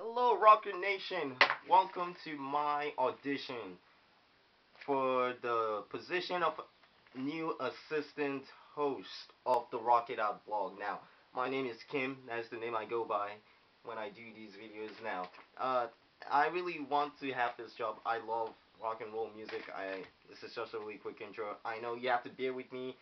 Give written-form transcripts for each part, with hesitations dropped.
Hello, Rocket Nation. Welcome to my audition for the position of new assistant host of the Rocket Out blog. Now, my name is Kim. That's the name I go by when I do these videos now. Uh, I really want to have this job. I love rock and roll music. This is just a really quick intro. I know you have to bear with me.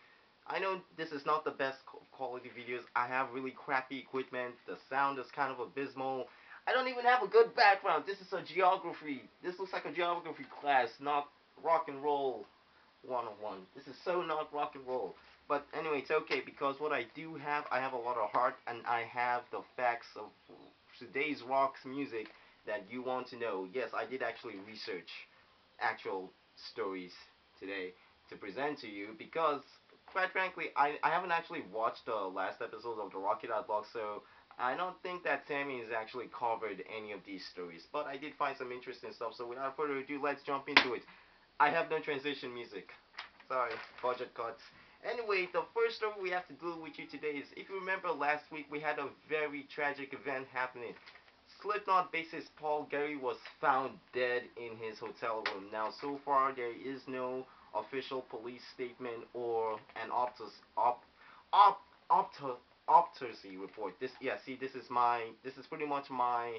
I know this is not the best quality videos. I have really crappy equipment. The sound is kind of abysmal. I don't even have a good background. This is a geography. This looks like a geography class, not rock and roll 101. This is so not rock and roll. But anyway, it's okay because what I do have, I have a lot of heart and I have the facts of today's rock's music that you want to know. Yes, I did actually research actual stories today to present to you because, quite frankly, I haven't actually watched the last episode of the RockItOutBlog, so I don't think that Sammy has actually covered any of these stories. But I did find some interesting stuff, so without further ado, let's jump into it. I have no transition music. Sorry, budget cuts. Anyway, the first story we have to deal with you today is, if you remember last week, we had a very tragic event happening. Slipknot bassist Paul Gary was found dead in his hotel room. Now, so far, there is no official police statement or an op, opto, autopsy report. This is pretty much my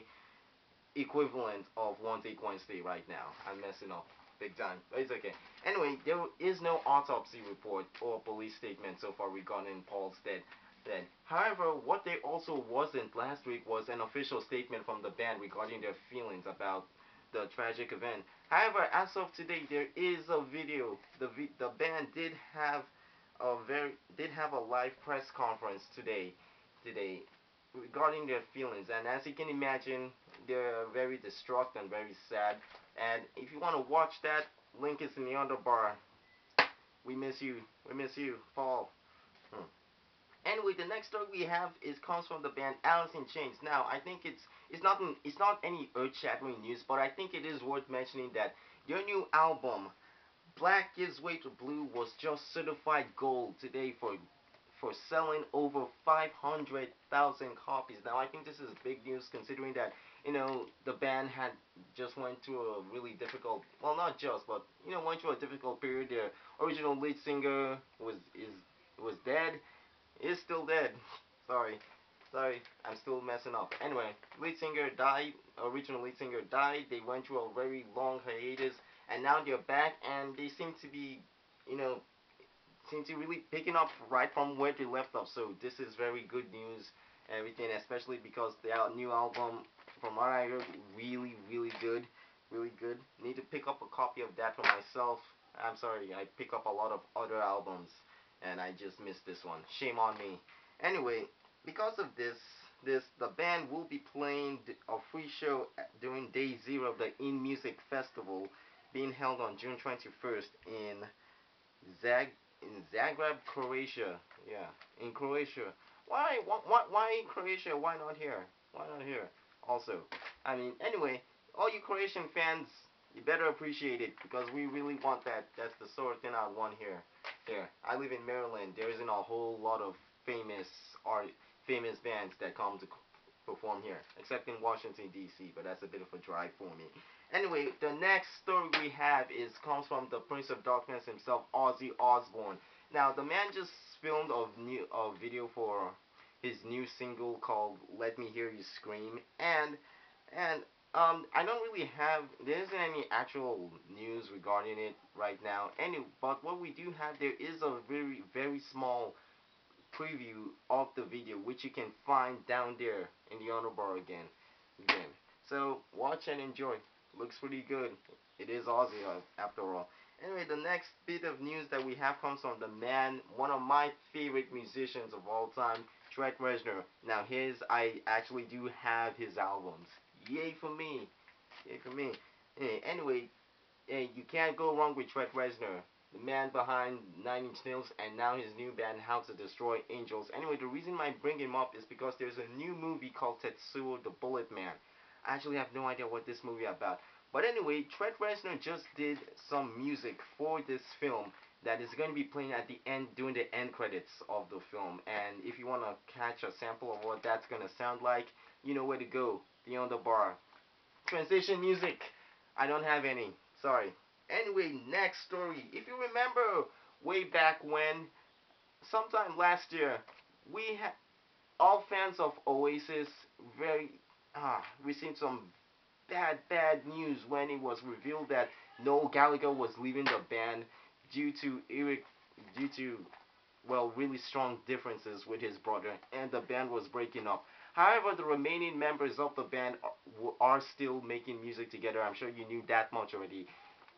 equivalent of one take Wednesday right now. I'm messing up big time, but it's okay. Anyway, there is no autopsy report or police statement so far regarding Paul's death. However, what there also wasn't last week was an official statement from the band regarding their feelings about the tragic event. However, as of today, there is a video. The band did have a live press conference today regarding their feelings, and as you can imagine, they're very distraught and very sad. And if you want to watch that, link is in the underbar. We miss you. We miss you, Paul. Hmm. Anyway, the next story we have is comes from the band Alice in Chains. Now, I think it's not any earth-shattering news, but I think it is worth mentioning that their new album, Black Gives Way to Blue, was just certified gold today for selling over 500,000 copies. Now, I think this is big news considering that, the band had just went through a really difficult, well, not just, but, went through a difficult period. Their original lead singer was dead, is still dead. Sorry. Sorry, I'm still messing up. Anyway, lead singer died, original lead singer died. They went through a very long hiatus, and now they're back, and they seem to be, you know, seem to really picking up right from where they left off. So this is very good news, everything, especially because their new album, from what I heard, really, really good. Need to pick up a copy of that for myself. I'm sorry, I pick up a lot of other albums, and I just missed this one. Shame on me. Anyway, because of this the band will be playing a free show during day 0 of the In Music Festival, being held on June 21st Zag in Zagreb, Croatia. Yeah, in Croatia. Why in Croatia? Why not here? Why not here? Also, I mean, anyway, all you Croatian fans, you better appreciate it because we really want that. That's the sort of thing I want here. Here, I live in Maryland. There isn't a whole lot of famous art, famous bands that come to perform here, except in Washington D.C. But that's a bit of a drive for me. Anyway, the next story we have comes from the Prince of Darkness himself, Ozzy Osbourne. Now, the man just filmed a video for his new single called "Let Me Hear You Scream," and I don't really have, there isn't any actual news regarding it right now. But what we do have, there is a very small preview of the video, which you can find down there in the honor bar again. So watch and enjoy. Looks pretty good. It is Ozzy after all. Anyway, the next bit of news that we have comes from the man, one of my favorite musicians of all time, Trent Reznor. Now I actually do have his albums. Yay for me. Yay for me. Anyway, you can't go wrong with Trent Reznor, the man behind Nine Inch Nails, and now his new band, How to Destroy Angels. Anyway, the reason I bring him up is because there's a new movie called Tetsuo the Bullet Man. I actually have no idea what this movie is about. But anyway, Trent Reznor just did some music for this film that is going to be playing at the end, during the end credits of the film. And if you want to catch a sample of what that's going to sound like, you know where to go. the underbar. Transition music. I don't have any. Sorry. Anyway, next story. If you remember way back when, sometime last year, we had all fans of Oasis very received some bad news when it was revealed that Noel Gallagher was leaving the band due to due to really strong differences with his brother, and the band was breaking up. However, the remaining members of the band are still making music together. I'm sure you knew that much already.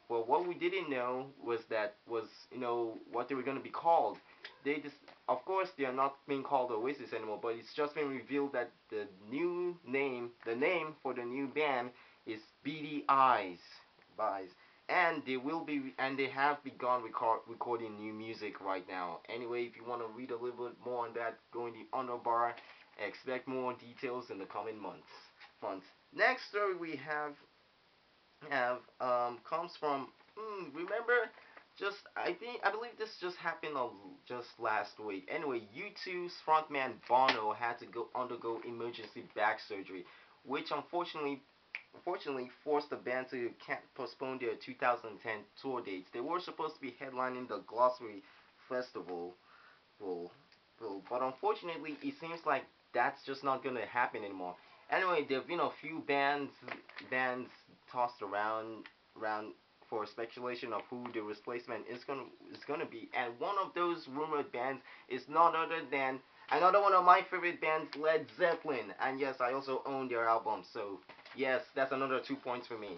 Well, what we didn't know was what they were going to be called. They just, of course, they are not being called Oasis anymore. But it's just been revealed that the name for the new band is Beady Eyes, and they have begun recording new music right now. Anyway, if you want to read a little bit more on that, go in the underbar. Expect more details in the coming months. Next story we have comes from remember just I believe this just happened just last week. Anyway, U2's frontman Bono had to go undergo emergency back surgery, which unfortunately forced the band to postpone their 2010 tour dates. They were supposed to be headlining the Glossary Festival, well, but unfortunately it seems like that's just not gonna happen anymore. Anyway, there've been a few bands tossed around for speculation of who the replacement is gonna be, and one of those rumored bands is none other than another one of my favorite bands, Led Zeppelin. And yes, I also own their album, so yes, that's another 2 points for me.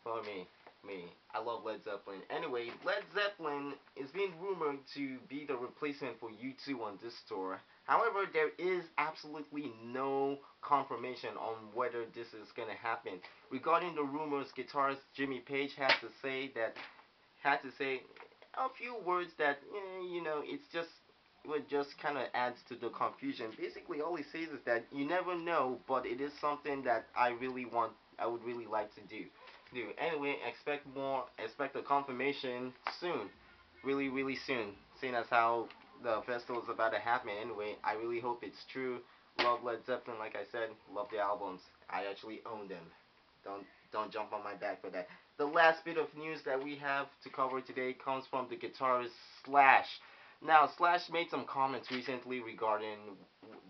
For me. Me. I love Led Zeppelin. Anyway, Led Zeppelin is being rumored to be the replacement for U2 on this tour. However, there is absolutely no confirmation on whether this is gonna happen. Regarding the rumors, guitarist Jimmy Page had to say a few words that it would just kind of adds to the confusion. Basically, all he says is that you never know, but it is something that I would really like to do. Anyway, expect a confirmation soon, really soon. Seeing as how the festival is about to happen. Anyway, I really hope it's true. Love Led Zeppelin, like I said. Love the albums. I actually own them. Don't don't jump on my back for that. The last bit of news that we have to cover today comes from the guitarist Slash. Now, Slash made some comments recently regarding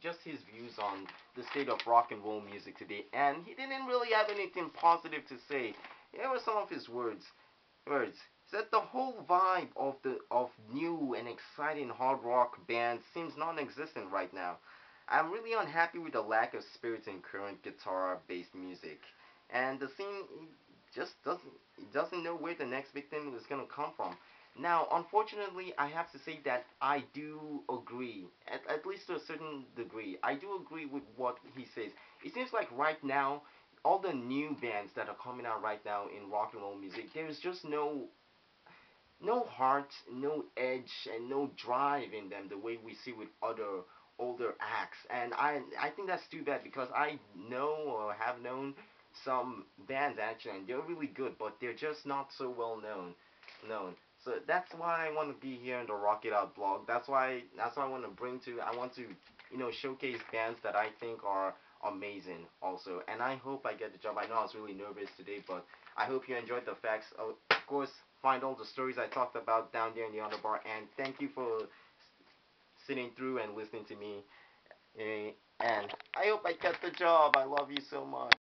just his views on the state of rock and roll music today, and he didn't really have anything positive to say. Here were some of his words. Said the whole vibe of new and exciting hard rock bands seems non-existent right now. I'm really unhappy with the lack of spirit in current guitar-based music, and the scene just doesn't know where the next big thing is gonna come from. Now, unfortunately, I have to say that I do agree, at least to a certain degree. I do agree with what he says. It seems like right now, all the new bands that are coming out right now in rock and roll music, there's just no heart, no edge, and no drive in them the way we see with other older acts. And I think that's too bad because I know or have known some bands actually, and they're really good, but they're just not so well known. So that's why I want to be here in the Rock It Out blog. That's why I want to showcase bands that I think are amazing also. And I hope I get the job. I know I was really nervous today, but I hope you enjoyed the facts. Of course, find all the stories I talked about down there in the underbar. And thank you for sitting through and listening to me. And I hope I get the job. I love you so much.